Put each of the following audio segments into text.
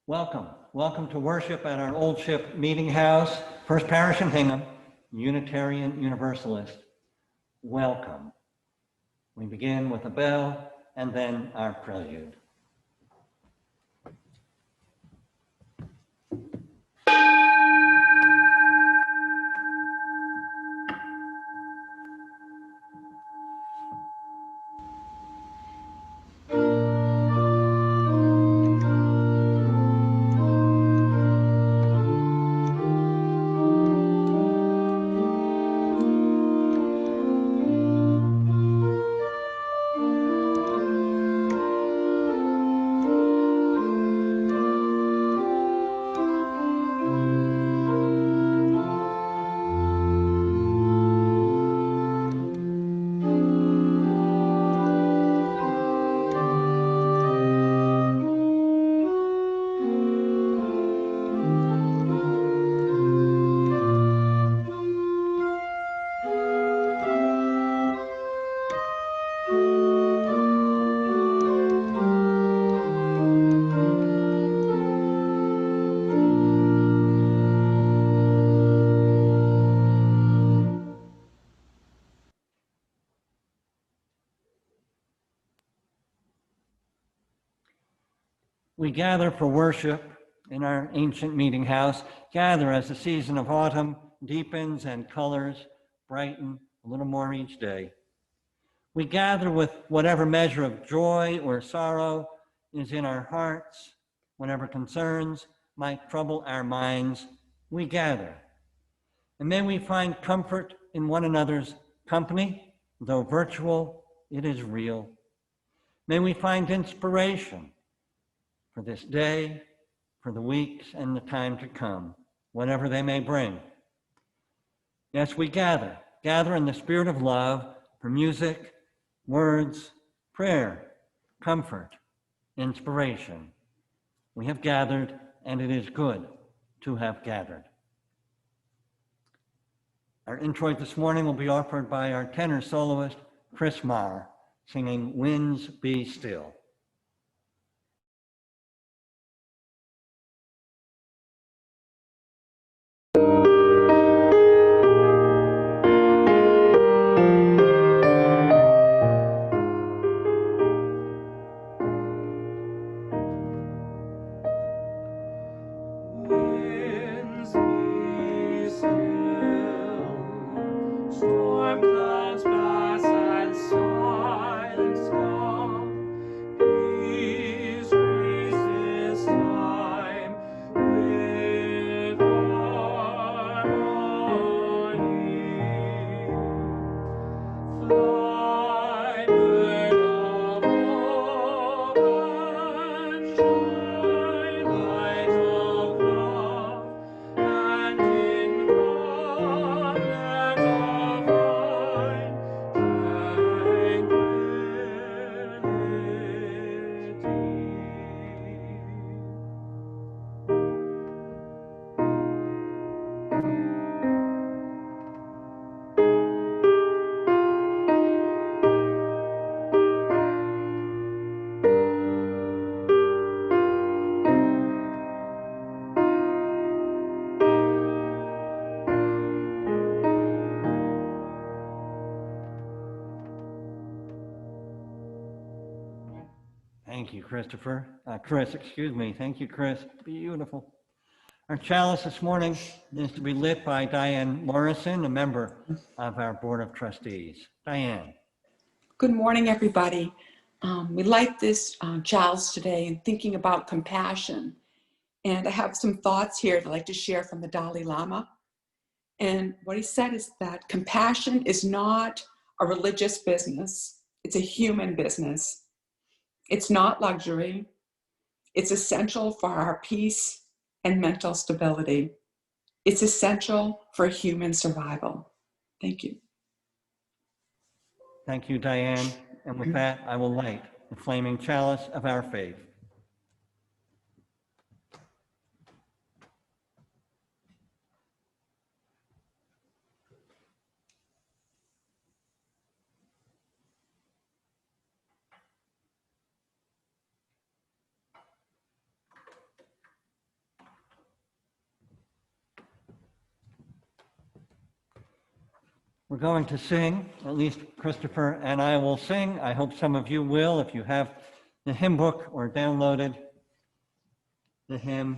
Welcome to worship at our Old Ship Meeting House, First Parish in Hingham, Unitarian Universalist. Welcome. We begin with a bell and then our prelude. We gather for worship in our ancient meeting house, gather as the season of autumn deepens and colors brighten a little more each day. We gather with whatever measure of joy or sorrow is in our hearts, whatever concerns might trouble our minds, we gather. And may we find comfort in one another's company, though virtual, it is real. May we find inspiration for this day, for the weeks and the time to come, whatever they may bring. Yes, we gather in the spirit of love for music, words, prayer, comfort, inspiration. We have gathered, and it is good to have gathered. Our introit this morning will be offered by our tenor soloist, Chris Marr, singing Winds Be Still. Thank you, Christopher. Chris, excuse me. Thank you, Chris. Beautiful. Our chalice this morning is to be lit by Diane Morrison, a member of our Board of Trustees. Diane. Good morning, everybody. We light this chalice today in thinking about compassion. And I have some thoughts here that I'd like to share from the Dalai Lama. And what he said is that compassion is not a religious business. It's a human business. It's not luxury. It's essential for our peace and mental stability. It's essential for human survival. Thank you. Thank you, Diane. And with that, I will light the flaming chalice of our faith. We're going to sing, at least Christopher and I will sing. I hope some of you will if you have the hymn book or downloaded the hymn.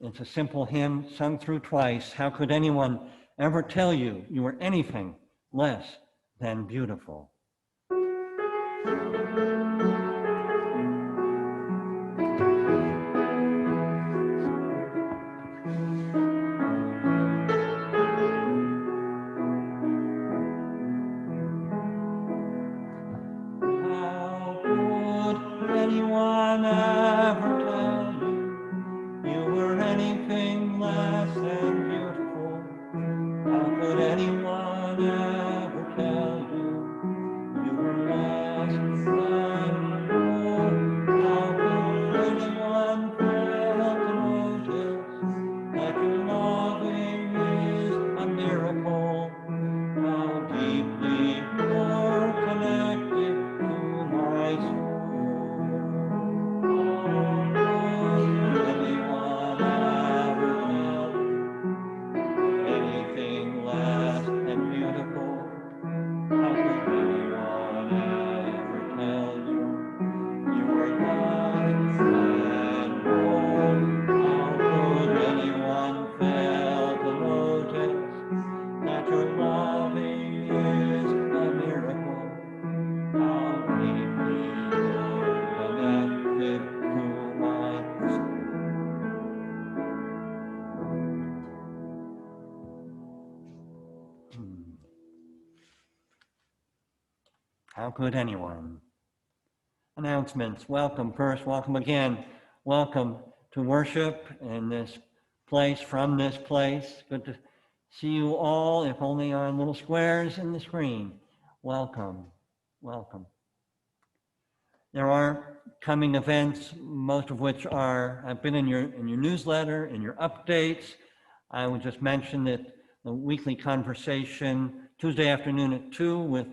It's a simple hymn sung through twice. How could anyone ever tell you you were anything less than beautiful? How could anyone ever tell you you were anything less than beautiful? How could anyone ever tell you you were less than whole? How could anyone fail to notice that your loving is a miracle? How deeply you're connected to my soul. How could anyone ever tell you anything less than beautiful? How could anyone ever tell you you were less than gold? How could anyone fail to notice that your loving is a miracle? How deeply you're connected to my soul. How could anyone? Announcements. Welcome first, welcome again. Welcome to worship in this place, from this place. Good to see you all, if only on little squares in the screen. Welcome, welcome. There are coming events, most of which have been in your newsletter, in your updates. I would just mention that the weekly conversation Tuesday afternoon at 2 with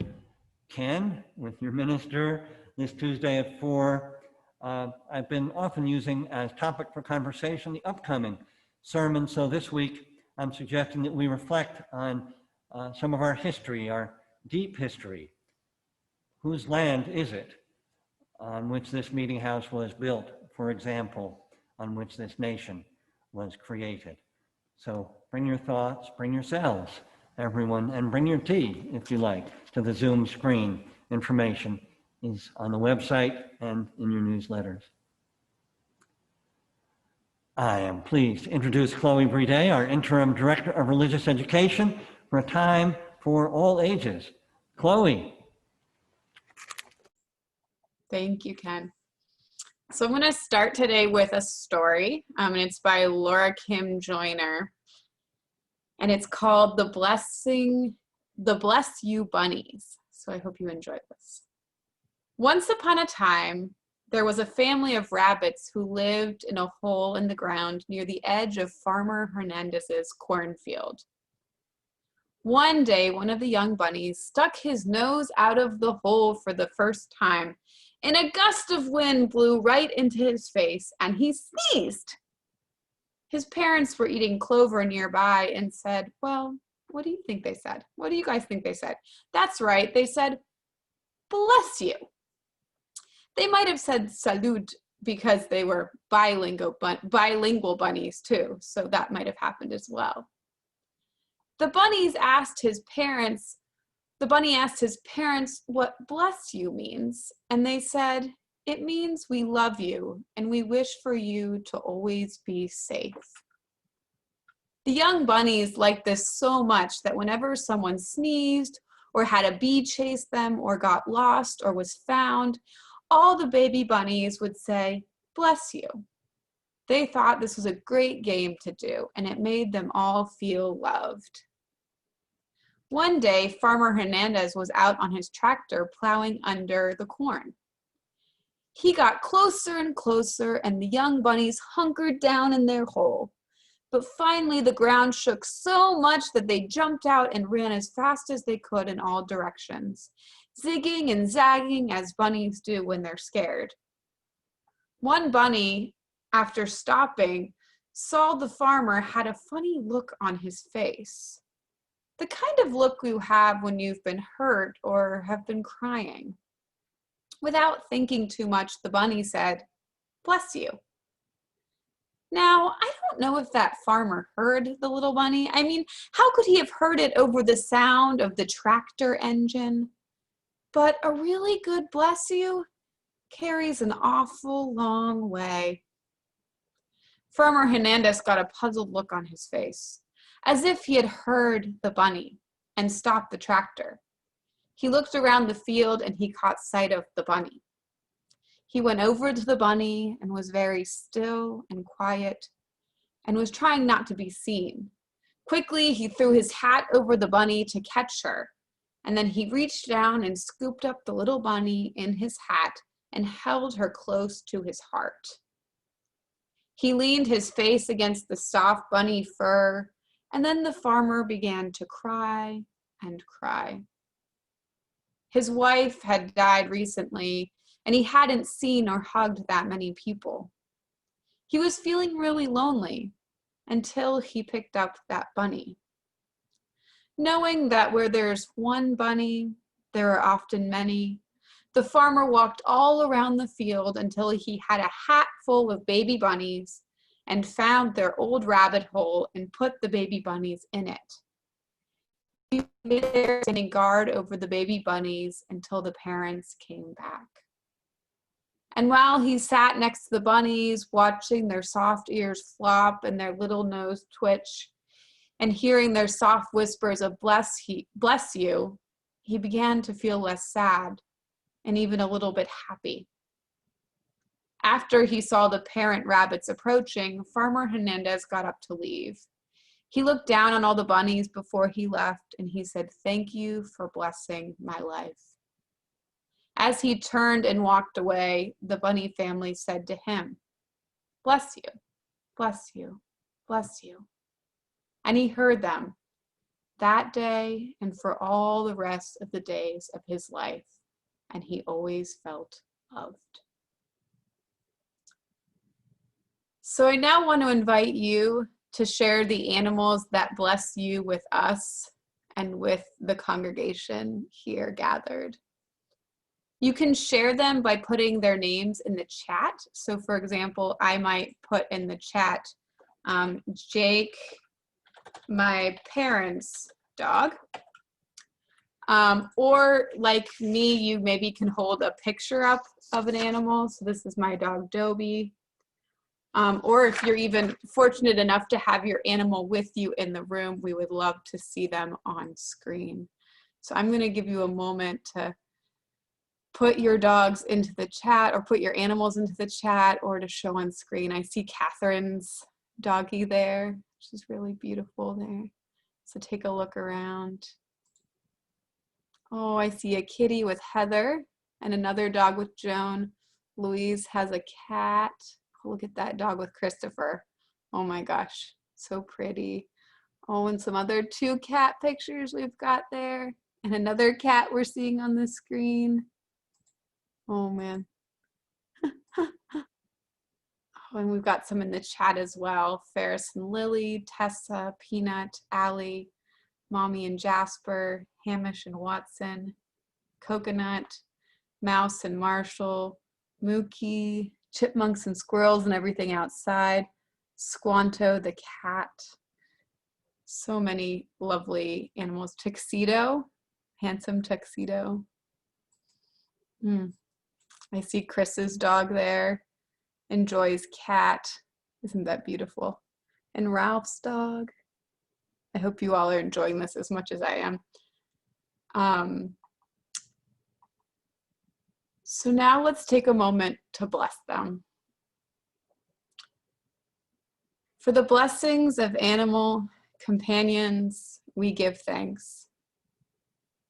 Ken, with your minister, this Tuesday at 4. I've been often using as topic for conversation the upcoming sermon. So this week, I'm suggesting that we reflect on some of our history, our deep history. Whose land is it on which this meeting house was built, for example, on which this nation was created? So bring your thoughts, bring yourselves, everyone, and bring your tea, if you like, to the Zoom screen. Information is on the website and in your newsletters. I am pleased to introduce Chloe Bride, our Interim Director of Religious Education, for a time for all ages. Chloe. Thank you, Ken. So I'm going to start today with a story, and it's by Laura Kim Joyner, and it's called The Bless You Bunnies. So I hope you enjoy this. Once upon a time, there was a family of rabbits who lived in a hole in the ground near the edge of Farmer Hernandez's cornfield. One day, one of the young bunnies stuck his nose out of the hole for the first time, and a gust of wind blew right into his face, and he sneezed. His parents were eating clover nearby and said, well, what do you think they said? What do you guys think they said? That's right, they said, bless you. They might have said salud because they were bilingual bunnies too, so that might have happened as well. The bunny asked his parents what bless you means, and they said, it means we love you and we wish for you to always be safe. The young bunnies liked this so much that whenever someone sneezed or had a bee chase them or got lost or was found, all the baby bunnies would say, bless you. They thought this was a great game to do, and it made them all feel loved. One day, Farmer Hernandez was out on his tractor plowing under the corn. He got closer and closer, and the young bunnies hunkered down in their hole. But finally, the ground shook so much that they jumped out and ran as fast as they could in all directions, zigging and zagging as bunnies do when they're scared. One bunny, after stopping, saw the farmer had a funny look on his face. The kind of look you have when you've been hurt or have been crying. Without thinking too much, the bunny said, "Bless you." Now, I don't know if that farmer heard the little bunny. I mean, how could he have heard it over the sound of the tractor engine? But a really good bless you carries an awful long way. Farmer Hernandez got a puzzled look on his face, as if he had heard the bunny and stopped the tractor. He looked around the field and he caught sight of the bunny. He went over to the bunny and was very still and quiet and was trying not to be seen. Quickly, he threw his hat over the bunny to catch her, and then he reached down and scooped up the little bunny in his hat and held her close to his heart. He leaned his face against the soft bunny fur, and then the farmer began to cry and cry. His wife had died recently, and he hadn't seen or hugged that many people. He was feeling really lonely until he picked up that bunny. Knowing that where there's one bunny, there are often many, the farmer walked all around the field until he had a hat full of baby bunnies and found their old rabbit hole and put the baby bunnies in it. He stayed there standing guard over the baby bunnies until the parents came back. And while he sat next to the bunnies, watching their soft ears flop and their little nose twitch, and hearing their soft whispers of bless you, he began to feel less sad and even a little bit happy. After he saw the parent rabbits approaching, Farmer Hernandez got up to leave. He looked down on all the bunnies before he left, and he said, "Thank you for blessing my life." As he turned and walked away, the bunny family said to him, "Bless you, bless you, bless you." And he heard them that day and for all the rest of the days of his life, and he always felt loved. So I now want to invite you to share the animals that bless you with us and with the congregation here gathered. You can share them by putting their names in the chat. So for example, I might put in the chat, Jake, my parents' dog. Or like me, you maybe can hold a picture up of an animal. So this is my dog, Dobie. Or if you're even fortunate enough to have your animal with you in the room, we would love to see them on screen. So I'm gonna give you a moment to put your dogs into the chat or put your animals into the chat or to show on screen. I see Catherine's doggy there. She's really beautiful there. So take a look around. Oh, I see a kitty with Heather and another dog with Joan. Louise has a cat. Oh, look at that dog with Christopher. Oh my gosh, so pretty. Oh, and some other 2 cat pictures we've got there. And another cat we're seeing on the screen. Oh man. Oh, and we've got some in the chat as well. Ferris and Lily, Tessa, Peanut, Allie, Mommy and Jasper, Hamish and Watson, Coconut, Mouse and Marshall, Mookie, chipmunks and squirrels and everything outside, Squanto the cat. So many lovely animals. Tuxedo, handsome Tuxedo. I see Chris's dog there, and Joy's cat. Isn't that beautiful? And Ralph's dog. I hope you all are enjoying this as much as I am. So now let's take a moment to bless them. For the blessings of animal companions, we give thanks.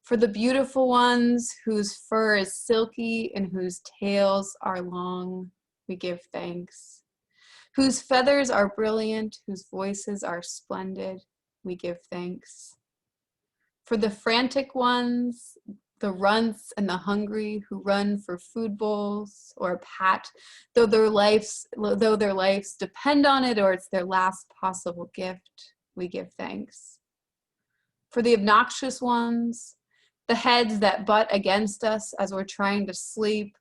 For the beautiful ones whose fur is silky and whose tails are long, we give thanks. Whose feathers are brilliant, whose voices are splendid, we give thanks. For the frantic ones, the runts and the hungry who run for food bowls or a pat, though their lives depend on it or it's their last possible gift, we give thanks. for the obnoxious ones, the heads that butt against us as we're trying to sleep,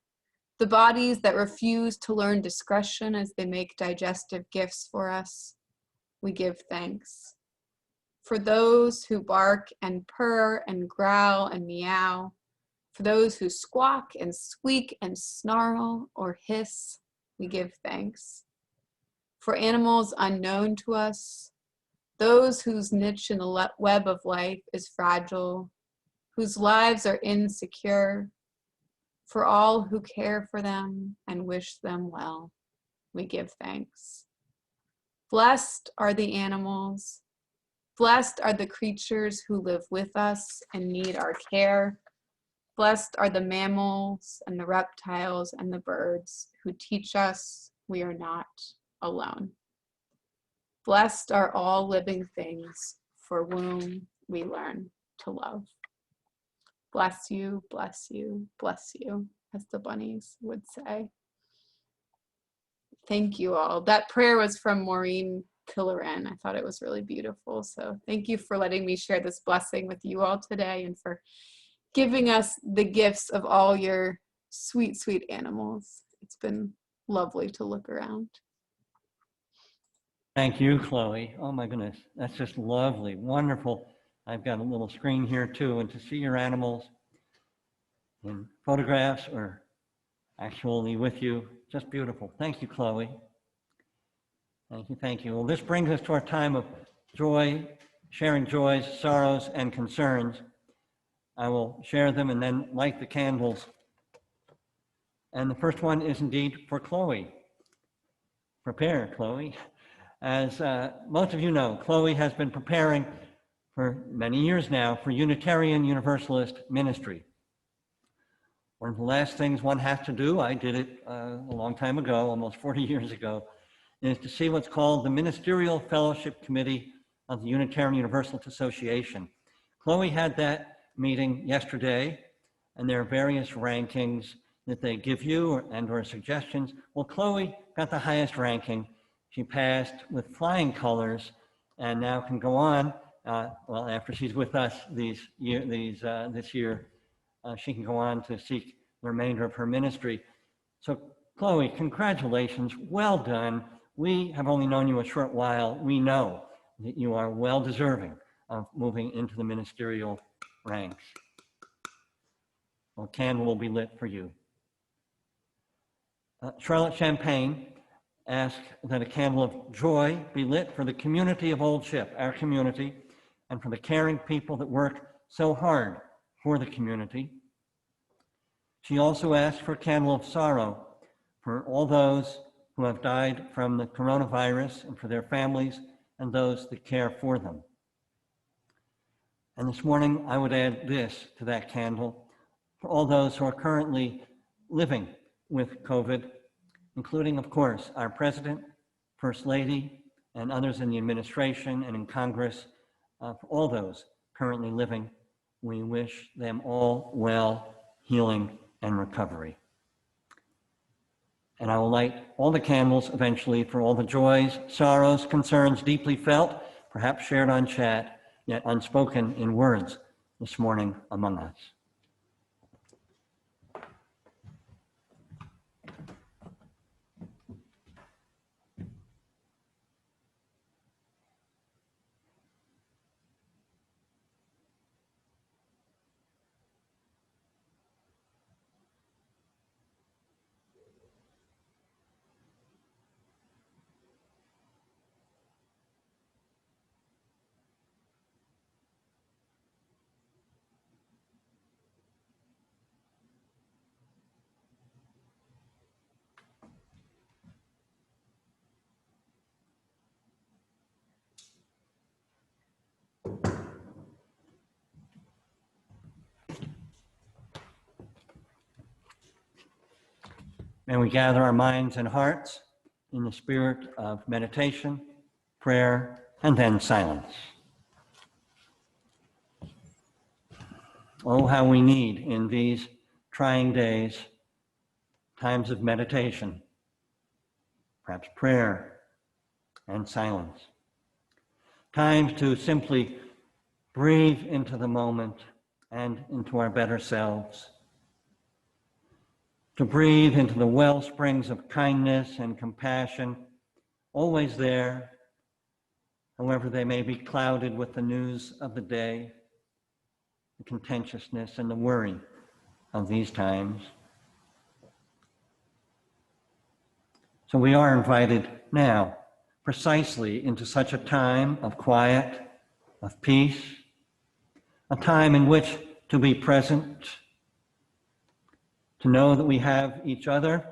the bodies that refuse to learn discretion as they make digestive gifts for us. We give thanks. For those who bark and purr and growl and meow, for those who squawk and squeak and snarl or hiss, we give thanks. For animals unknown to us, those whose niche in the web of life is fragile, whose lives are insecure, for all who care for them and wish them well, we give thanks. Blessed are the animals. Blessed are the creatures who live with us and need our care. Blessed are the mammals and the reptiles and the birds who teach us we are not alone. Blessed are all living things for whom we learn to love. Bless you, bless you, bless you, as the bunnies would say. Thank you all. That prayer was from Maureen Killeran. I thought it was really beautiful. So thank you for letting me share this blessing with you all today and for giving us the gifts of all your sweet, sweet animals. It's been lovely to look around. Thank you, Chloe. Oh my goodness, that's just lovely, wonderful. I've got a little screen here too, and to see your animals in photographs or actually with you, just beautiful. Thank you, Chloe. Thank you, thank you. Well, this brings us to our time of joy, sharing joys, sorrows, and concerns. I will share them and then light the candles. And the first one is indeed for Chloe. Prepare, Chloe. As most of you know, Chloe has been preparing for many years now for Unitarian Universalist ministry. One of the last things one has to do, I did it a long time ago, almost 40 years ago, is to see what's called the Ministerial Fellowship Committee of the Unitarian Universalist Association. Chloe had that meeting yesterday, and there are various rankings that they give you or suggestions. Well, Chloe got the highest ranking. She passed with flying colors and now can go on, well, after she's with us this year, she can go on to seek the remainder of her ministry. So Chloe, congratulations, well done. We have only known you a short while. We know that you are well deserving of moving into the ministerial ranks. Well, candle will be lit for you. Charlotte Champagne asked that a candle of joy be lit for the community of Old Ship, our community, and for the caring people that work so hard for the community. She also asked for a candle of sorrow for all those who have died from the coronavirus and for their families and those that care for them. And this morning, I would add this to that candle for all those who are currently living with COVID, including, of course, our President, First Lady, and others in the administration and in Congress. For all those currently living, we wish them all well, healing, and recovery. And I will light all the candles eventually for all the joys, sorrows, concerns deeply felt, perhaps shared on chat, yet unspoken in words this morning among us. May we gather our minds and hearts in the spirit of meditation, prayer, and then silence. Oh, how we need in these trying days, times of meditation, perhaps prayer and silence. Times to simply breathe into the moment and into our better selves, to breathe into the well springs of kindness and compassion, always there, however they may be clouded with the news of the day, the contentiousness and the worry of these times. So we are invited now, precisely into such a time of quiet, of peace, a time in which to be present, to know that we have each other,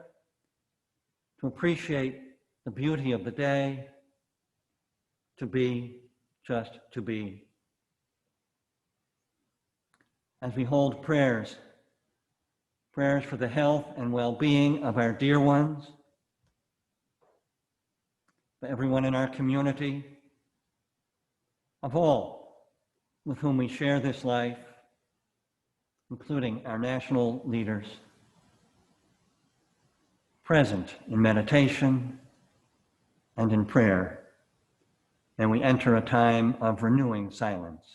to appreciate the beauty of the day, to be just to be. As we hold prayers for the health and well-being of our dear ones, for everyone in our community, of all with whom we share this life, including our national leaders, present in meditation and in prayer, and we enter a time of renewing silence.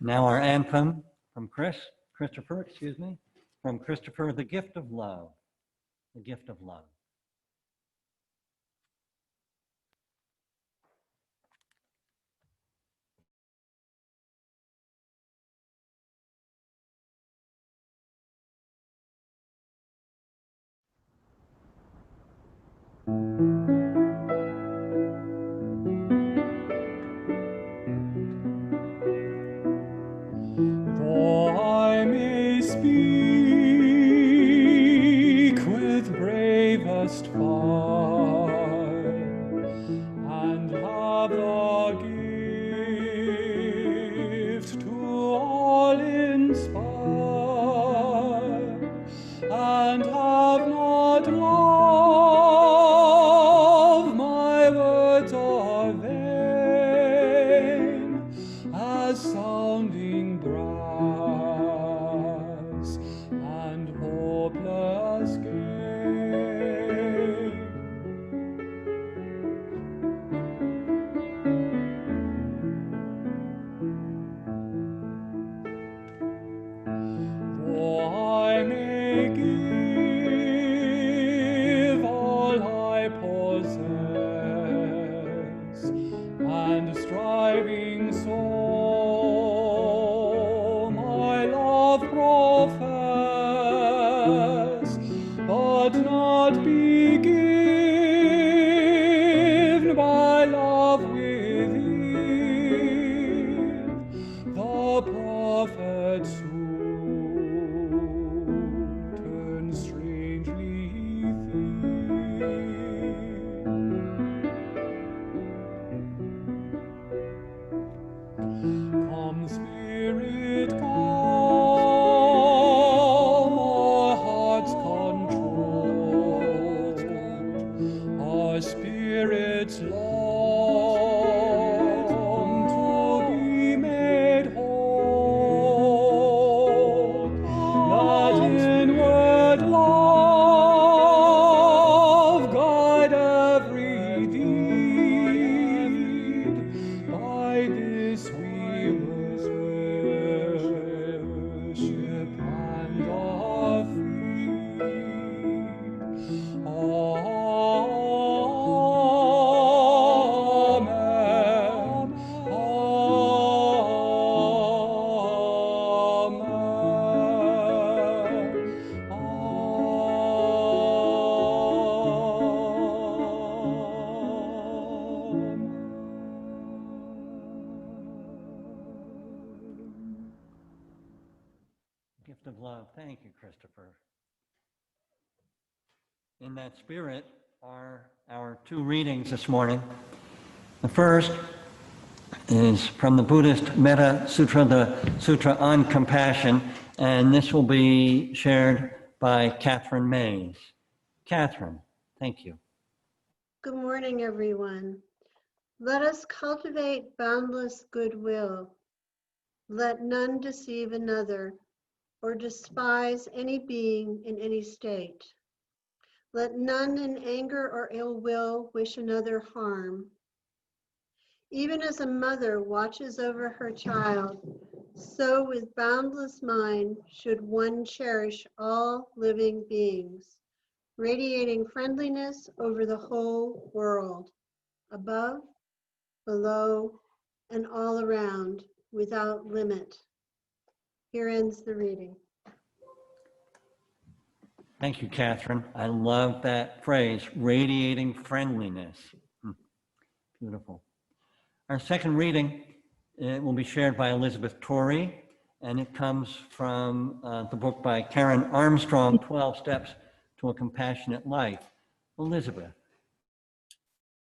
Now our anthem from Christopher, The Gift of Love, the gift of love. Though I may speak with bravest fire and have the gift to all inspire, and have not love, my words are vain as sounding brass and hopeless gain. Though I may give all I possess, and striving so my love profess, but not be given by love within, the prophet soon turns strangely thin. Come, Spirit, calm our heart's control, in that spirit are our two readings this morning. The first is from the Buddhist Metta Sutra, the Sutra on Compassion, and this will be shared by Catherine Mays. Catherine, thank you. Good morning, everyone. Let us cultivate boundless goodwill. Let none deceive another or despise any being in any state. Let none in anger or ill will wish another harm. Even as a mother watches over her child, so with boundless mind should one cherish all living beings, radiating friendliness over the whole world, above, below, and all around, without limit. Here ends the reading. Thank you, Catherine. I love that phrase, radiating friendliness. Beautiful. Our second reading will be shared by Elizabeth Torrey, and it comes from the book by Karen Armstrong, 12 Steps to a Compassionate Life. Elizabeth.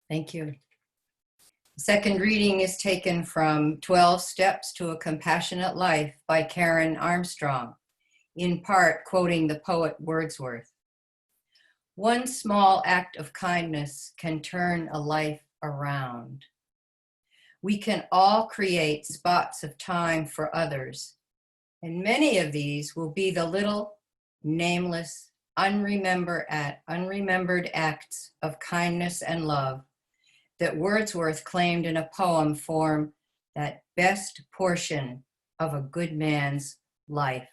Thank you. The second reading is taken from 12 Steps to a Compassionate Life by Karen Armstrong, in part quoting the poet Wordsworth. One small act of kindness can turn a life around. We can all create spots of time for others, and many of these will be the little, nameless, unremembered acts of kindness and love that Wordsworth claimed in a poem form that best portion of a good man's life.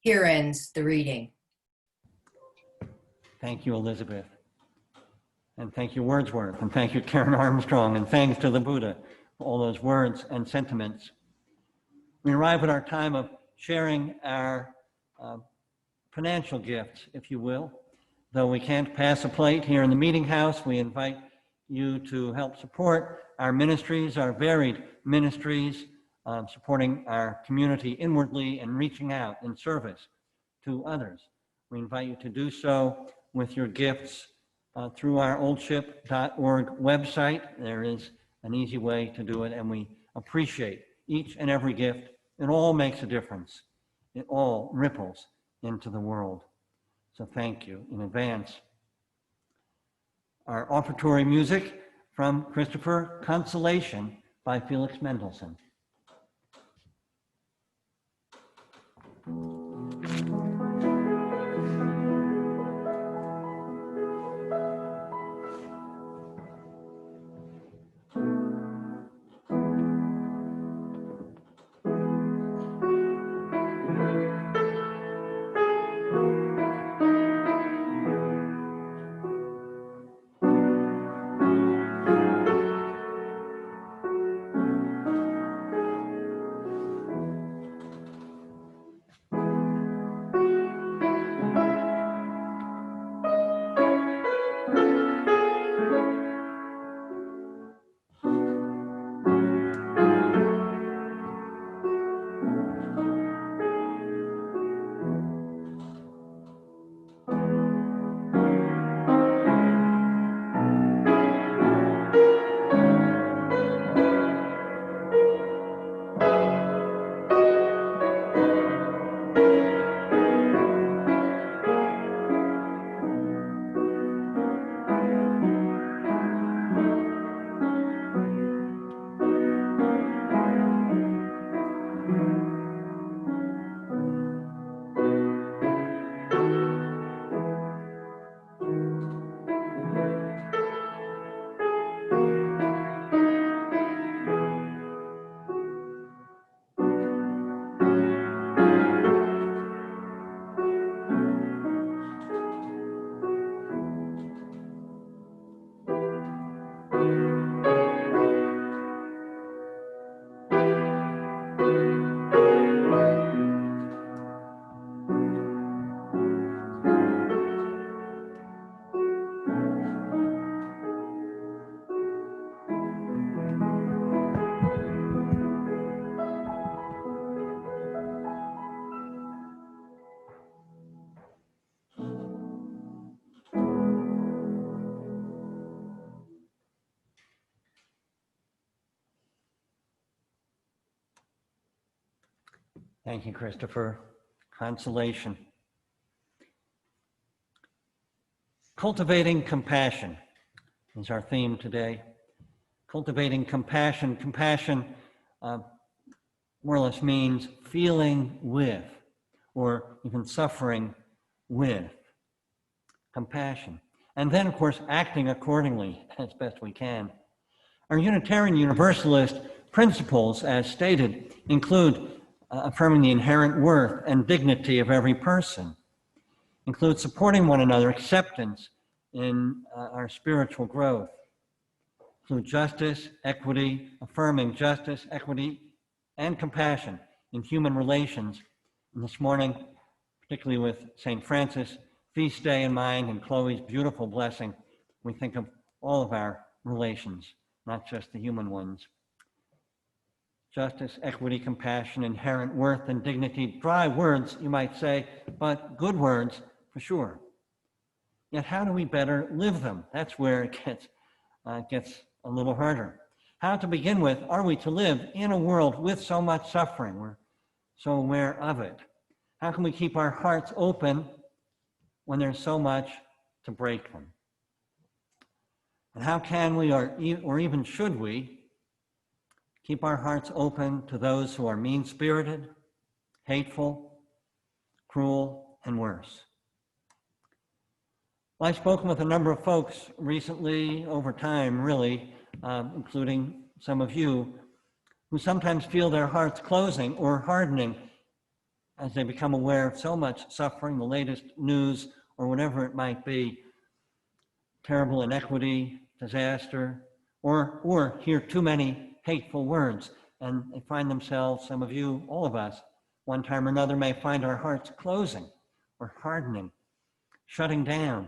Here ends the reading. Thank you, Elizabeth. And thank you, Wordsworth. And thank you, Karen Armstrong. And thanks to the Buddha for all those words and sentiments. We arrive at our time of sharing our financial gifts, if you will. Though we can't pass a plate here in the meeting house, we invite you to help support our ministries, our varied ministries, supporting our community inwardly and reaching out in service to others. We invite you to do so with your gifts through our oldship.org website. There is an easy way to do it, and we appreciate each and every gift. It all makes a difference. It all ripples into the world. So thank you in advance. Our offertory music from Christopher, Consolation by Felix Mendelssohn. Thank you, Christopher. Consolation. Cultivating compassion is our theme today. Cultivating compassion. Compassion more or less means feeling with, or even suffering with. Compassion. And then, of course, acting accordingly as best we can. Our Unitarian Universalist principles, as stated, include affirming the inherent worth and dignity of every person, include supporting one another, acceptance in our spiritual growth, include justice, equity, affirming justice, equity, and compassion in human relations. And this morning, particularly with St. Francis' feast day in mind and Chloe's beautiful blessing, we think of all of our relations, not just the human ones. Justice, equity, compassion, inherent worth and dignity. Dry words, you might say, but good words for sure. Yet how do we better live them? That's where it gets a little harder. How to begin with, are we to live in a world with so much suffering? We're so aware of it. How can we keep our hearts open when there's so much to break them? And how can we, or even should we, keep our hearts open to those who are mean-spirited, hateful, cruel, and worse? Well, I've spoken with a number of folks recently, over time, really, including some of you, who sometimes feel their hearts closing or hardening as they become aware of so much suffering, the latest news, or whatever it might be, terrible inequity, disaster, or hear too many hateful words, and they find themselves, some of you, all of us, one time or another may find our hearts closing or hardening, shutting down.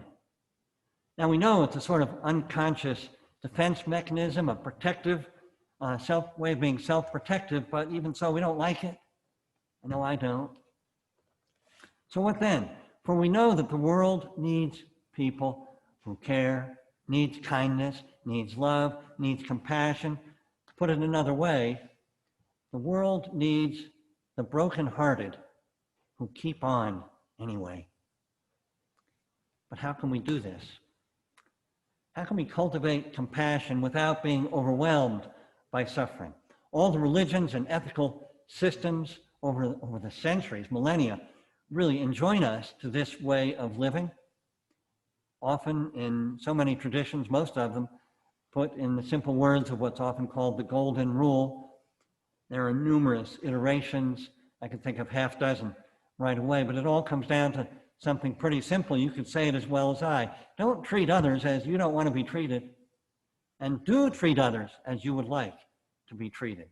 Now we know it's a sort of unconscious defense mechanism, a protective way of being self-protective, but even so, we don't like it. I know I don't. So what then? For we know that the world needs people who care, needs kindness, needs love, needs compassion. To put it another way, the world needs the brokenhearted who keep on anyway. But how can we do this? How can we cultivate compassion without being overwhelmed by suffering? All the religions and ethical systems over the centuries, millennia, really enjoin us to this way of living. Often in so many traditions, most of them put in the simple words of what's often called the Golden Rule. There are numerous iterations. I could think of half dozen right away, but it all comes down to something pretty simple. You could say it as well as I. Don't treat others as you don't want to be treated, and do treat others as you would like to be treated.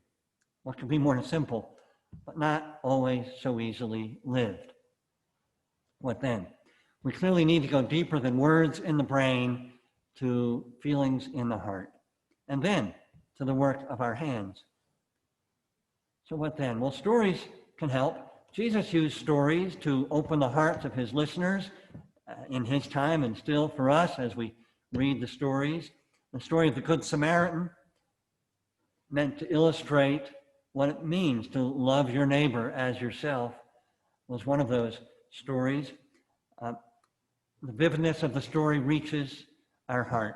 What could be more simple, but not always so easily lived? What then? We clearly need to go deeper than words in the brain to feelings in the heart, and then to the work of our hands. So what then? Well, stories can help. Jesus used stories to open the hearts of his listeners in his time, and still for us as we read the stories. The story of the Good Samaritan meant to illustrate what it means to love your neighbor as yourself was one of those stories. The vividness of the story reaches our heart.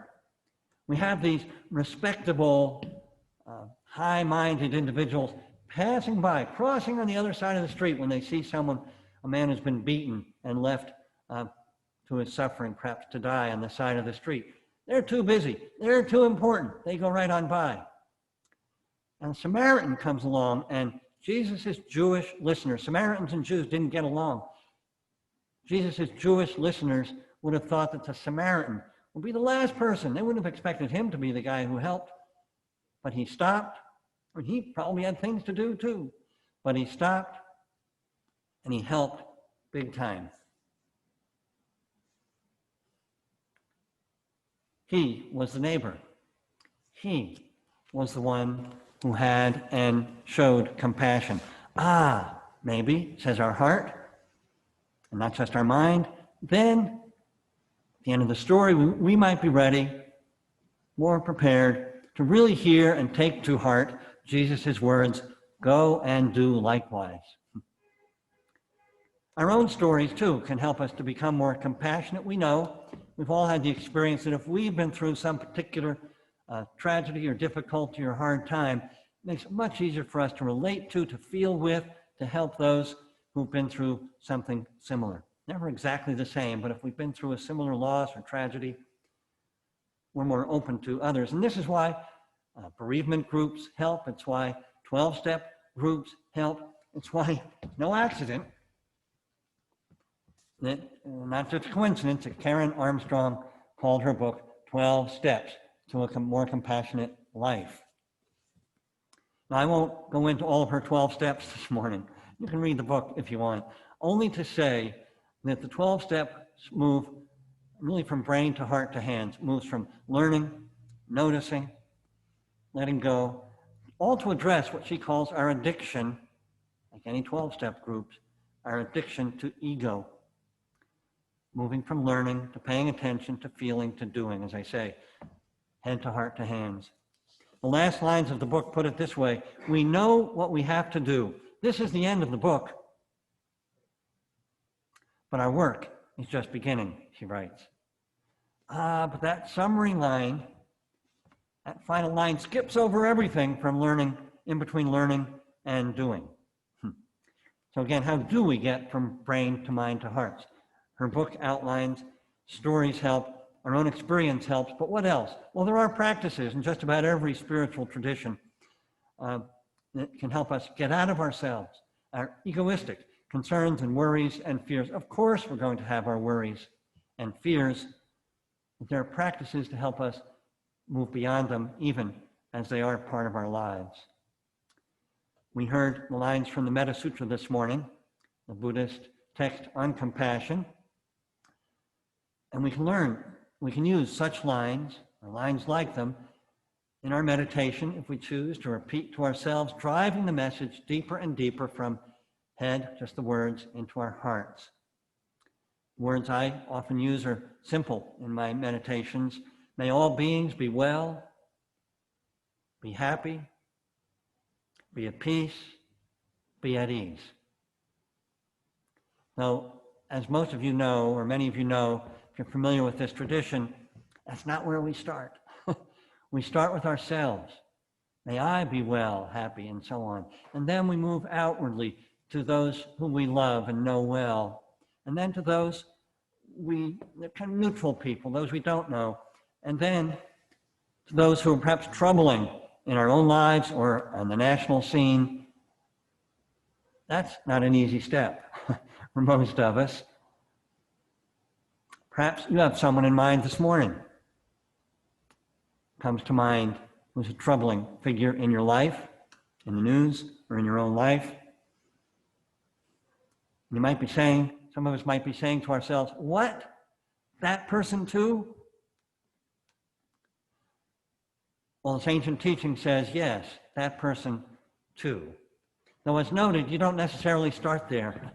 We have these respectable, high-minded individuals passing by, crossing on the other side of the street when they see someone, a man who's been beaten and left to his suffering, perhaps to die on the side of the street. They're too busy. They're too important. They go right on by. And a Samaritan comes along, and Jesus' Jewish listeners, Samaritans and Jews didn't get along. Jesus' Jewish listeners would have thought that the Samaritan would be the last person. They wouldn't have expected him to be the guy who helped. But he stopped. And he probably had things to do too. But he stopped and he helped big time. He was the neighbor. He was the one who had and showed compassion. Maybe, says our heart, and not just our mind, then at the end of the story, we might be ready, more prepared to really hear and take to heart Jesus' words, go and do likewise. Our own stories, too, can help us to become more compassionate. We know we've all had the experience that if we've been through some particular tragedy or difficulty or hard time, it makes it much easier for us to relate to feel with, to help those who've been through something similar. Never exactly the same, but if we've been through a similar loss or tragedy, we're more open to others. And this is why bereavement groups help. It's why 12-step groups help. It's why, no accident, that, not just a coincidence, that Karen Armstrong called her book 12 Steps to a More Compassionate Life. Now, I won't go into all of her 12 steps this morning. You can read the book if you want. Only to say that the 12 steps move really from brain to heart to hands, moves from learning, noticing, letting go, all to address what she calls our addiction, like any 12-step groups, our addiction to ego. Moving from learning to paying attention to feeling to doing, as I say, head to heart to hands. The last lines of the book put it this way: we know what we have to do. This is the end of the book, but our work is just beginning, she writes. But that summary line, that final line skips over everything from learning, in between learning and doing. So again, how do we get from brain to mind to hearts? Her book outlines, stories help, our own experience helps, but what else? Well, there are practices in just about every spiritual tradition that can help us get out of ourselves, our egoistic concerns and worries and fears. Of course, we're going to have our worries and fears, but there are practices to help us move beyond them, even as they are part of our lives. We heard the lines from the Metta Sutra this morning, the Buddhist text on compassion, and we can learn, we can use such lines, or lines like them, in our meditation if we choose to repeat to ourselves, driving the message deeper and deeper from head, just the words, into our hearts. Words I often use are simple in my meditations. May all beings be well, be happy, be at peace, be at ease. Now, as most of you know, or many of you know, if you're familiar with this tradition, that's not where we start. We start with ourselves. May I be well, happy, and so on. And then we move outwardly to those whom we love and know well. And then to those the kind of neutral people, those we don't know. And then to those who are perhaps troubling in our own lives or on the national scene. That's not an easy step for most of us. Perhaps you have someone in mind this morning. Comes to mind who's a troubling figure in your life, in the news, or in your own life. You might be saying, some of us might be saying to ourselves, what? That person too? Well, this ancient teaching says, yes, that person too. Though as noted, you don't necessarily start there.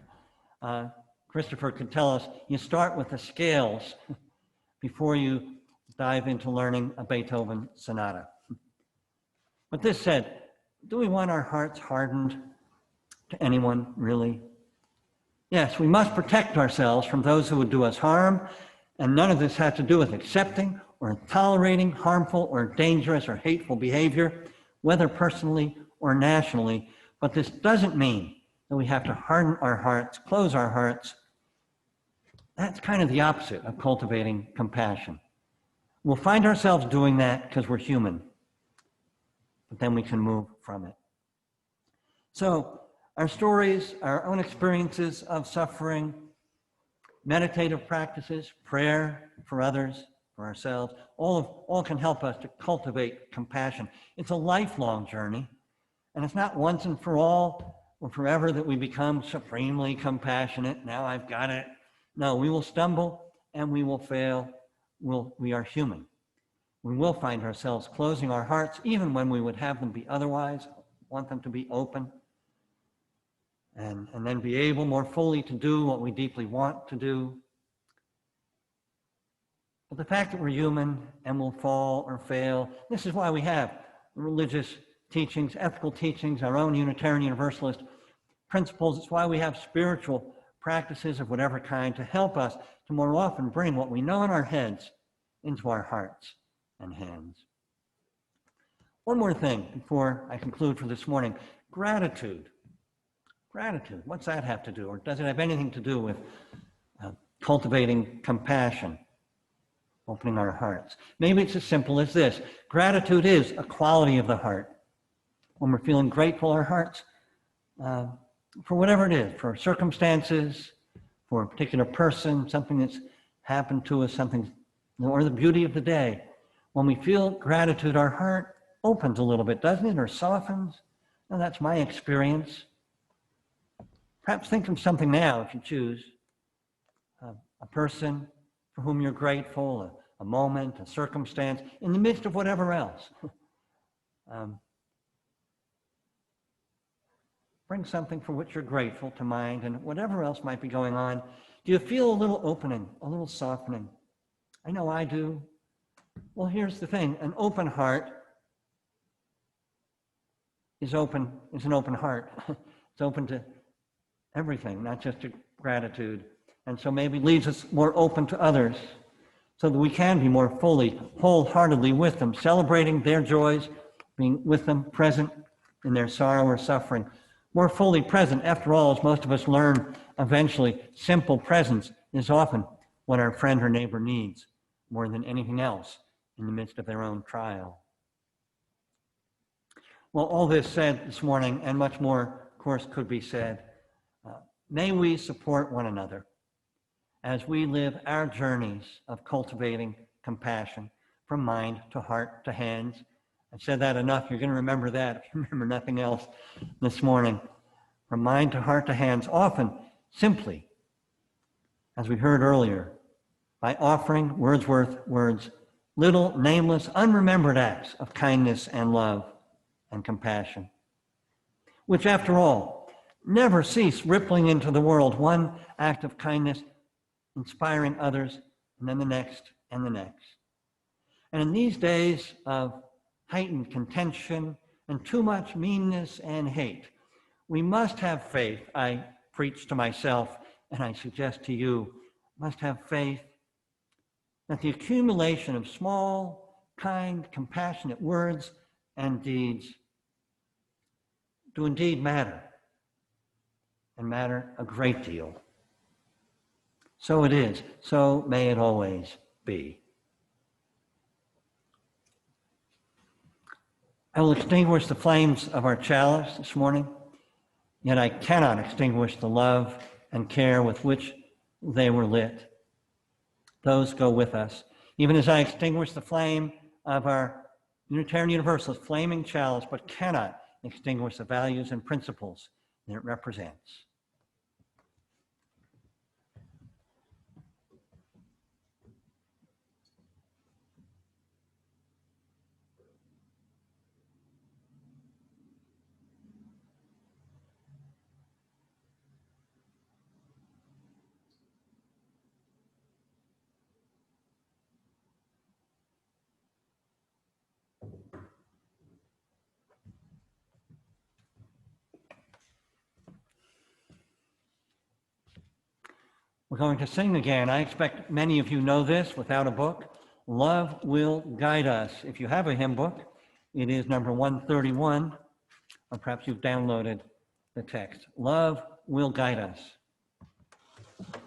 Christopher could tell us, you start with the scales before you dive into learning a Beethoven sonata. But this said, do we want our hearts hardened to anyone, really? Yes, we must protect ourselves from those who would do us harm, and none of this has to do with accepting or tolerating harmful or dangerous or hateful behavior, whether personally or nationally. But this doesn't mean that we have to harden our hearts, close our hearts. That's kind of the opposite of cultivating compassion. We'll find ourselves doing that because we're human, but then we can move from it. So our stories, our own experiences of suffering, meditative practices, prayer for others, for ourselves, all can help us to cultivate compassion. It's a lifelong journey, and it's not once and for all or forever that we become supremely compassionate. Now I've got it. No, we will stumble and we will fail. We are human. We will find ourselves closing our hearts even when we would have them be otherwise, want them to be open, and then be able more fully to do what we deeply want to do. But the fact that we're human and will fall or fail, this is why we have religious teachings, ethical teachings, our own Unitarian Universalist principles. It's why we have spiritual practices of whatever kind to help us to more often bring what we know in our heads into our hearts and hands. One more thing before I conclude for this morning. Gratitude. Gratitude. What's that have to do? Or does it have anything to do with cultivating compassion, opening our hearts? Maybe it's as simple as this. Gratitude is a quality of the heart. When we're feeling grateful, our hearts, for whatever it is, for circumstances, for a particular person, something that's happened to us, something, or the beauty of the day. When we feel gratitude, our heart opens a little bit, doesn't it, or softens? Now, that's my experience. Perhaps think of something now, if you choose. A person for whom you're grateful, a moment, a circumstance, in the midst of whatever else. Bring something for which you're grateful to mind, and whatever else might be going on. Do you feel a little opening, a little softening? I know I do. Well, here's the thing. An open heart is an open heart. It's open to everything, not just to gratitude. And so maybe leaves us more open to others so that we can be more fully, wholeheartedly with them, celebrating their joys, being with them, present in their sorrow or suffering. More fully present. After all, as most of us learn eventually, simple presence is often what our friend or neighbor needs more than anything else in the midst of their own trial. Well, all this said this morning, and much more, of course, could be said. May we support one another as we live our journeys of cultivating compassion from mind to heart to hands. I've said that enough. You're going to remember that if you remember nothing else this morning. From mind to heart to hands, often simply, as we heard earlier, by offering Wordsworth's words, little, nameless, unremembered acts of kindness and love and compassion, which, after all, never cease rippling into the world, one act of kindness, inspiring others, and then the next and the next. And in these days of heightened contention and too much meanness and hate, we must have faith. I preach to myself, and I suggest to you, must have faith that the accumulation of small, kind, compassionate words and deeds do indeed matter, and matter a great deal. So it is, so may it always be. I will extinguish the flames of our chalice this morning, yet I cannot extinguish the love and care with which they were lit. Those go with us. Even as I extinguish the flame of our Unitarian Universalist flaming chalice, but cannot extinguish the values and principles that it represents. We're going to sing again. I expect many of you know this without a book. Love Will Guide Us. If you have a hymn book, it is number 131, or perhaps you've downloaded the text. Love Will Guide Us. Will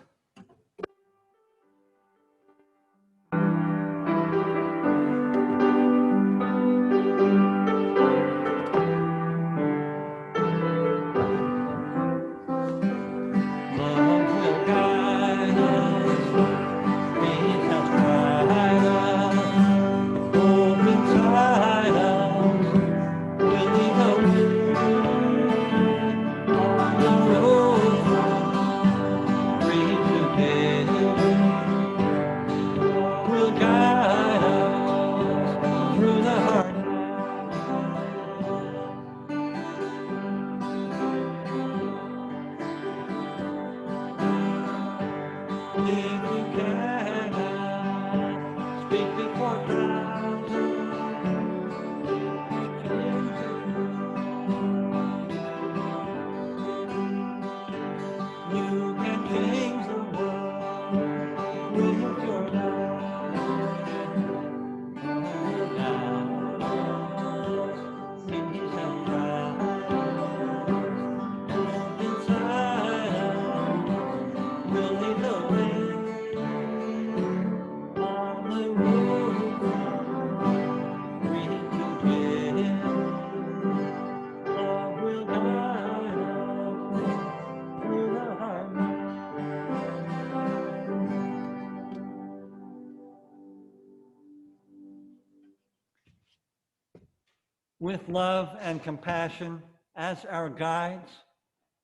with love and compassion as our guides.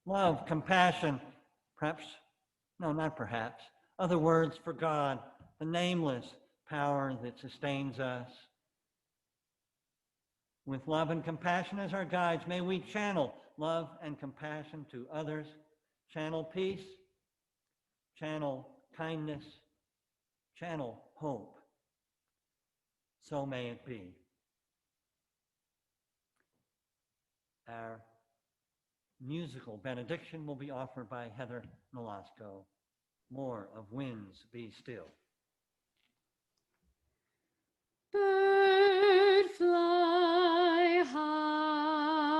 Love, compassion, perhaps, no, not perhaps, other words for God, the nameless power that sustains us. With love and compassion as our guides, may we channel love and compassion to others, channel peace, channel kindness, channel hope. So may it be. Our musical benediction will be offered by Heather Nolasco. More of Winds Be Still. Bird fly high,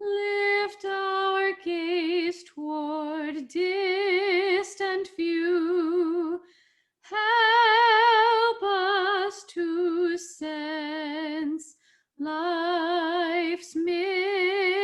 lift our gaze toward distant view. Help us to sense life's mystery.